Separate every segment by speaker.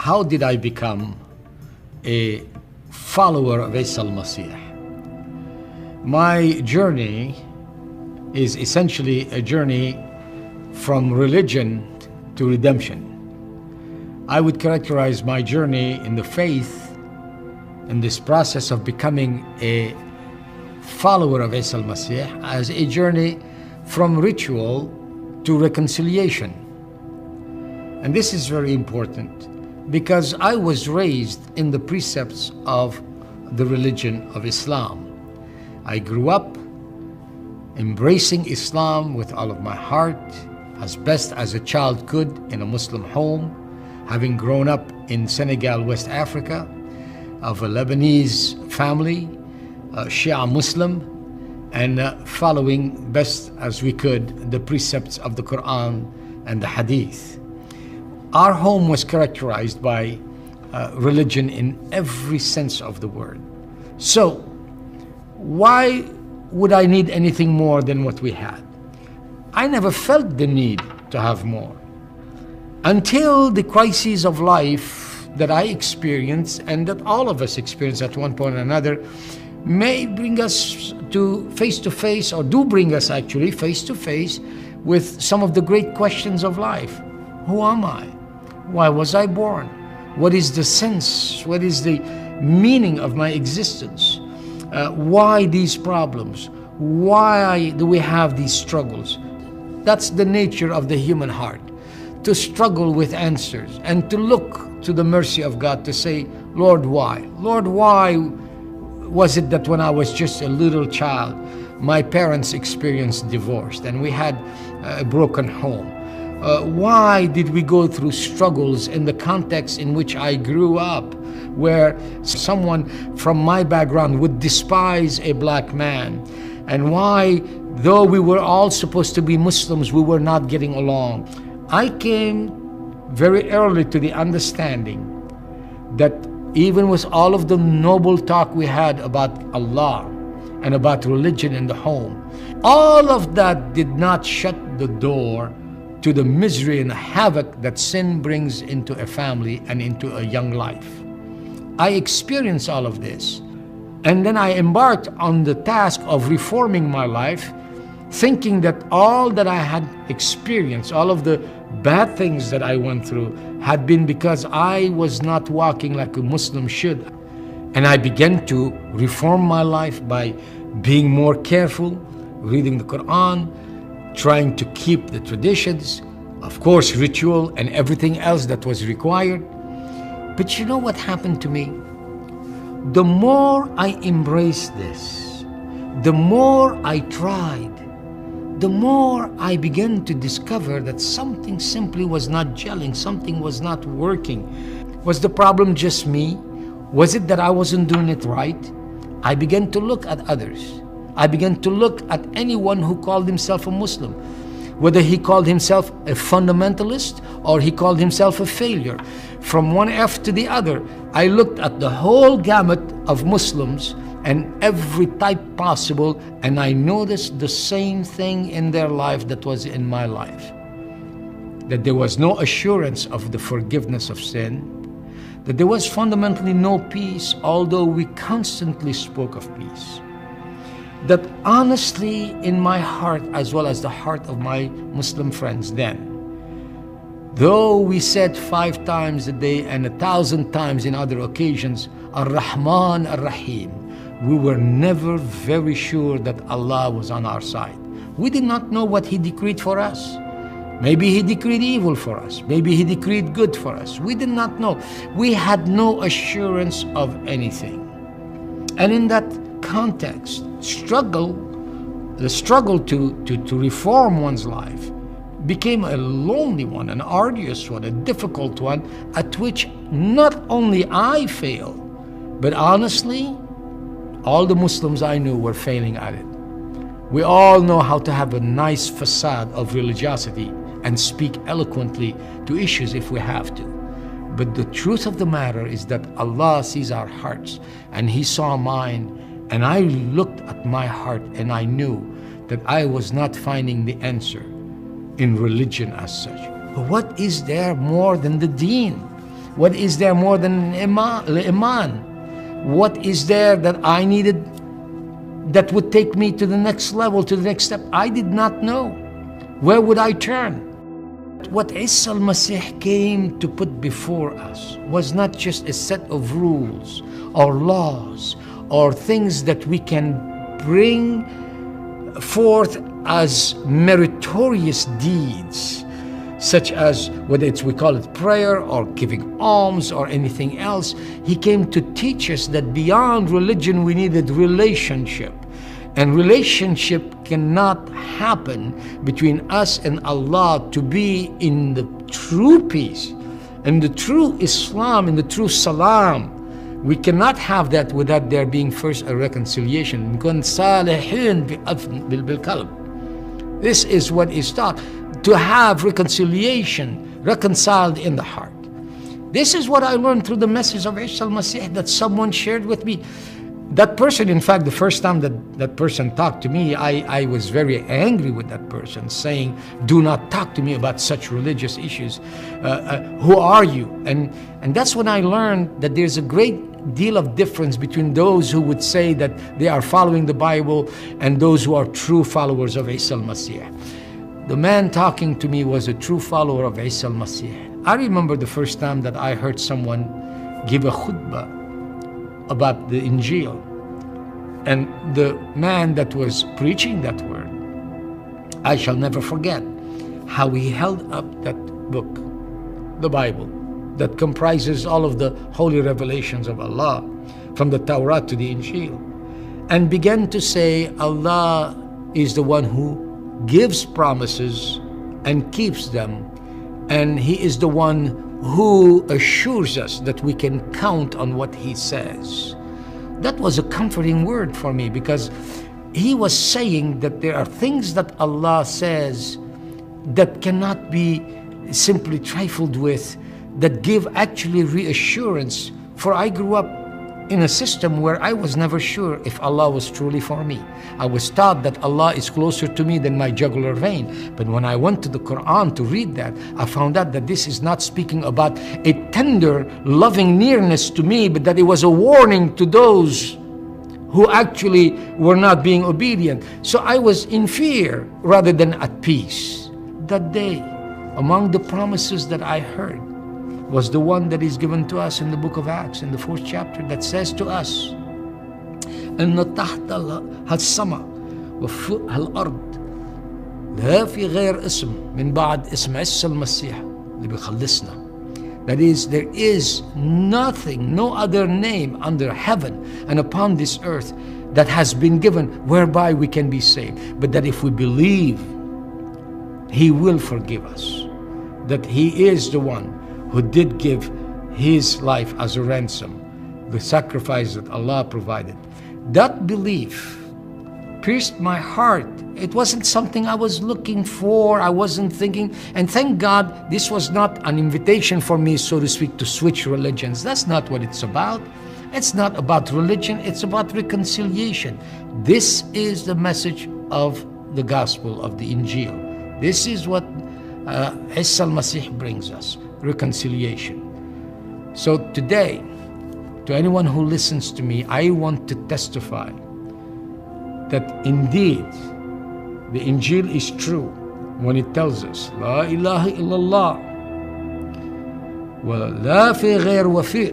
Speaker 1: how did I become a follower of Isa al-Masih? My journey is essentially a journey from religion to redemption. I would characterize my journey in the faith, in this process of becoming a follower of Isa al-Masih, as a journey from ritual to reconciliation. And this is very important because I was raised in the precepts of the religion of Islam. I grew up embracing Islam with all of my heart, as best as a child could in a Muslim home, having grown up in Senegal, West Africa, of a Lebanese family, Shia Muslim, and following best as we could the precepts of the Quran and the Hadith. Our home was characterized by religion in every sense of the word. So, why would I need anything more than what we had? I never felt the need to have more until the crises of life that I experienced and that all of us experience at one point or another may bring us to face, or do bring us actually face to face with some of the great questions of life. Who am I? Why was I born? What is the sense? What is the meaning of my existence? Why these problems? Why do we have these struggles? That's the nature of the human heart, to struggle with answers and to look to the mercy of God to say, Lord, why? Lord, why was it that when I was just a little child, my parents experienced divorce and we had a broken home? Why did we go through struggles in the context in which I grew up, where someone from my background would despise a black man? And why, though we were all supposed to be Muslims, we were not getting along? I came very early to the understanding that even with all of the noble talk we had about Allah and about religion in the home, all of that did not shut the door to the misery and havoc that sin brings into a family and into a young life. I experienced all of this. And then I embarked on the task of reforming my life, thinking that all that I had experienced, all of the bad things that I went through, had been because I was not walking like a Muslim should. And I began to reform my life by being more careful, reading the Quran, trying to keep the traditions, of course, ritual and everything else that was required. But you know what happened to me? The more I embraced this, the more I tried, the more I began to discover that something simply was not gelling, something was not working. Was the problem just me? Was it that I wasn't doing it right? I began to look at others. I began to look at anyone who called himself a Muslim, whether he called himself a fundamentalist or he called himself a failure. From one F to the other, I looked at the whole gamut of Muslims and every type possible, and I noticed the same thing in their life that was in my life. That there was no assurance of the forgiveness of sin, that there was fundamentally no peace, although we constantly spoke of peace. That honestly, in my heart, as well as the heart of my Muslim friends then, though we said 5 times a day and 1,000 times in other occasions, Ar-Rahman Ar-Rahim, we were never very sure that Allah was on our side. We did not know what He decreed for us. Maybe He decreed evil for us. Maybe He decreed good for us. We did not know. We had no assurance of anything. And in that context, the struggle to reform one's life became a lonely one, an arduous one, a difficult one, at which not only I failed, but honestly, all the Muslims I knew were failing at it. We all know how to have a nice facade of religiosity and speak eloquently to issues if we have to. But the truth of the matter is that Allah sees our hearts, and He saw mine, and I looked at my heart and I knew that I was not finding the answer in religion as such. But what is there more than the deen? What is there more than iman? What is there that I needed that would take me to the next level, to the next step? I did not know. Where would I turn? What Isa al-Masih came to put before us was not just a set of rules or laws or things that we can bring forth as meritorious deeds, such as whether we call it prayer or giving alms or anything else. He came to teach us that beyond religion we needed relationship. And relationship cannot happen between us and Allah to be in the true peace, in the true Islam, in the true Salam. We cannot have that without there being first a reconciliation. This is what is taught, to have reconciliation, reconciled in the heart. This is what I learned through the message of Isa al-Masih that someone shared with me. That person, in fact, the first time that person talked to me, I was very angry with that person, saying, do not talk to me about such religious issues. Who are you? And that's when I learned that there's a great deal of difference between those who would say that they are following the Bible and those who are true followers of Isa al-Masih. The man talking to me was a true follower of Isa al-Masih. I remember the first time that I heard someone give a khutbah about the Injil, and the man that was preaching that word, I shall never forget how he held up that book, the Bible, that comprises all of the holy revelations of Allah, from the Torah to the Injil, and began to say Allah is the one who gives promises and keeps them, and He is the one who assures us that we can count on what He says. That was a comforting word for me, because he was saying that there are things that Allah says that cannot be simply trifled with, that give actually reassurance. For I grew up in a system where I was never sure if Allah was truly for me. I was taught that Allah is closer to me than my jugular vein. But when I went to the Quran to read that, I found out that this is not speaking about a tender, loving nearness to me, but that it was a warning to those who actually were not being obedient. So I was in fear rather than at peace. That day, among the promises that I heard, was the one that is given to us in the book of Acts, in the 4th chapter, that says to us, إن تحت هالسماء وفوق هالأرض لا في غير اسم من بعد اسم عيسى المسيح اللي بيخلصنا. That is, there is nothing, no other name under heaven and upon this earth that has been given whereby we can be saved. But that if we believe, He will forgive us. That He is the one who did give His life as a ransom, the sacrifice that Allah provided. That belief pierced my heart. It wasn't something I was looking for. I wasn't thinking, and thank God this was not an invitation for me, so to speak, to switch religions. That's not what it's about. It's not about religion, it's about reconciliation. This is the message of the gospel of the Injil. This is what Isa al-Masih brings us, reconciliation. So today, to anyone who listens to me, I want to testify that indeed the Injil is true when it tells us La ilaha illallah wa la fi ghair wafi'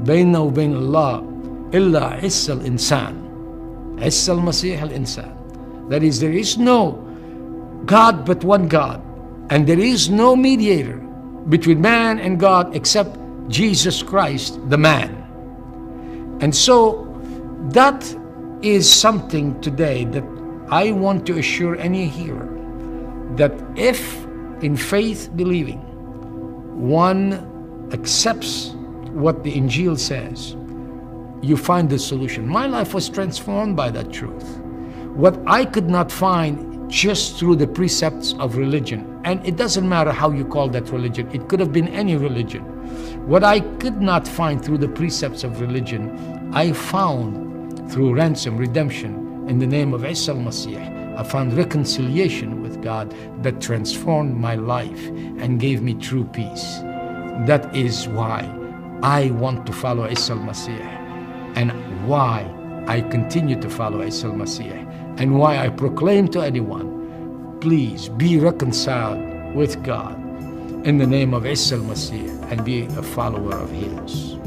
Speaker 1: bayna wa bayn Allah illa Isa al-insan, Isa al-Masih al-insan. That is, there is no God but one God, and there is no mediator between man and God except Jesus Christ, the man. And so that is something today that I want to assure any hearer, that if in faith believing one accepts what the Injil says, you find the solution. My life was transformed by that truth. What I could not find just through the precepts of religion, and it doesn't matter how you call that religion, it could have been any religion. What I could not find through the precepts of religion, I found through ransom, redemption, in the name of Isa al-Masih. I found reconciliation with God that transformed my life and gave me true peace. That is why I want to follow Isa al-Masih, and why I continue to follow Isa al-Masih, and why I proclaim to anyone, please be reconciled with God in the name of Isa al-Masih and be a follower of his.